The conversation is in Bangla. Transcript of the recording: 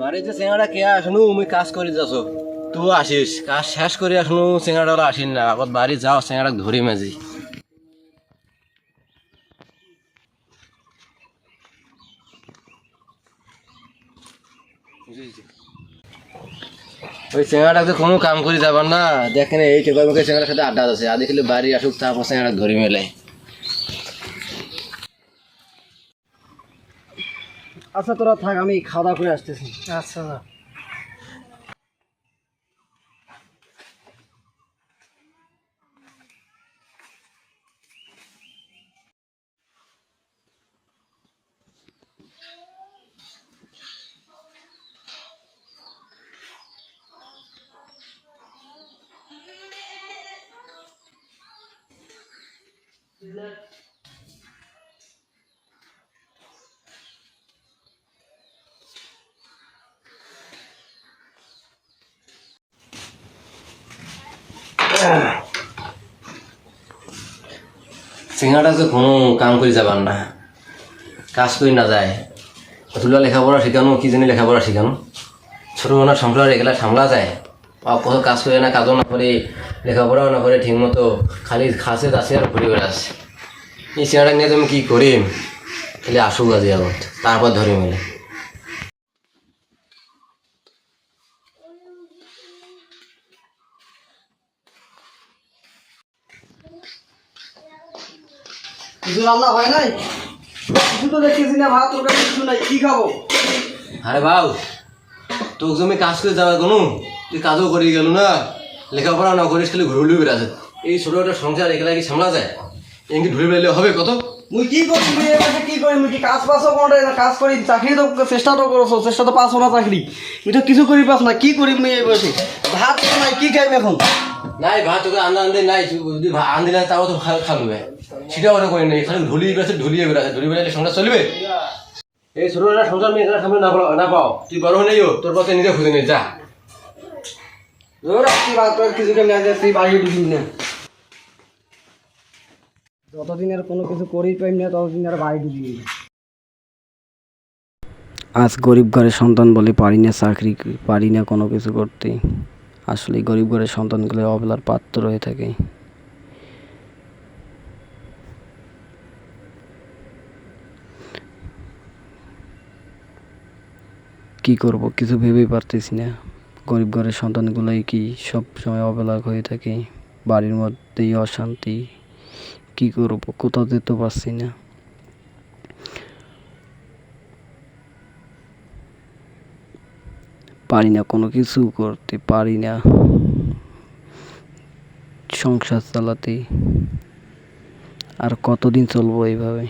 বাড়িতে চেঙাটা কে আসনু মুই কাজ করে যাস তুই আসিস কাজ শেষ করে আসনু চেঙাটা আসিন না আগত বাড়ি যাও চেঙাটাক ধরি মাঝি ওই চেঙাটাকে কোনো কাম করে যাবার না দেখেন এই টেকার মুখে চেঙাটার সাথে আড্ডা আছে আর দেখলে বাড়ি আসুক তারপর চেঙাটাক ধরি মেলে। আচ্ছা তোরা থাক, আমি খাওয়া দাওয়া করে আসতেছি। আচ্ছা চেঙাটাকে কোনো কাম করে যাবার না কাজ করে না যায় তুলা লেখাপড়া শেখানো কি জানি লেখাপড়া শেখানো ছোটোবেলার সংসার এগুলা সামলা যায় আর কত কাজ করে না কাজও না করে লেখাপড়াও না করে ঠিক মতো খালি খাসে দাসে আর ঘুরে বেড়াচ্ছে এই চেঙাটা নিয়ে তুমি কী করি খালি আসুক আজি আগত তারপর ধরে মেলে। কিছু রান্না হয় নাই? কিছু তো দেখতেছি না, ভাত তরকারি কিছু নাই, কি খাবো? আরে বাউ তোকে জমি কাজ করে যাবে কোনো তুই কাজও করে গেল না লেখাপড়া না করিস খালি ঘুরে ঘুরে বেড়াচ্ছে এই ছোটো একটা সংসার এগুলা কি সামলা যায় এমনি ঘুরে বেড়ালে হবে কত? মুই কি করি, মুই এই মাসে কি করি? মুই কি কাজ পাসও কোনটা কাজ করি, চাকরি তো চেষ্টা তো করছো, চেষ্টা তো পাসও না চাকরি, মুই তো কিছু করি পাস না, কি করি মুই এই বসে? ভাত তো নাই, কি খাইম এখন? নাই ভাত তোকে আন্দে নাই যদি আনদি না তাও তো খালবে সেটা ওটা করি নাই খালি ঢুলিয়ে বেড়াচ্ছে ঢুলিয়ে বেড়াচ্ছে ঢুলিয়ে বেড়ালে সংসার চলবে এই ছোটো একটা সংসার মেয়ে সামনে না পাও তুই বড় হয়ে নেইও তোর পথে নিজে খুঁজে নে যা তুই ভাত করে কিছু খাই না, তুই বাড়ি ঢুকিস না। যতদিন আর কোনো কিছু করি পাইম না ততদিন আর বাড়ি ঢুকি না। আজ গরিব ঘরের সন্তান বলে পারি না চাকরি, পারি না কোনো কিছু করতে। আসলে গরিব ঘরের সন্তানগুলো অবহেলার পাত্র হয়ে থাকে। কি করব কিছু ভেবেই পারতেছি না। গরিব ঘরের সন্তানগুলোই কি সব সময় অবহেলা হয়ে থাকে, বাড়ির মধ্যেই অশান্তি। কি করব, কোথাও যেতে পারছি না। পারি না কোনো কিছু করতে, পারি না সংসার চালাতে। আর কতদিন চলবো এইভাবে?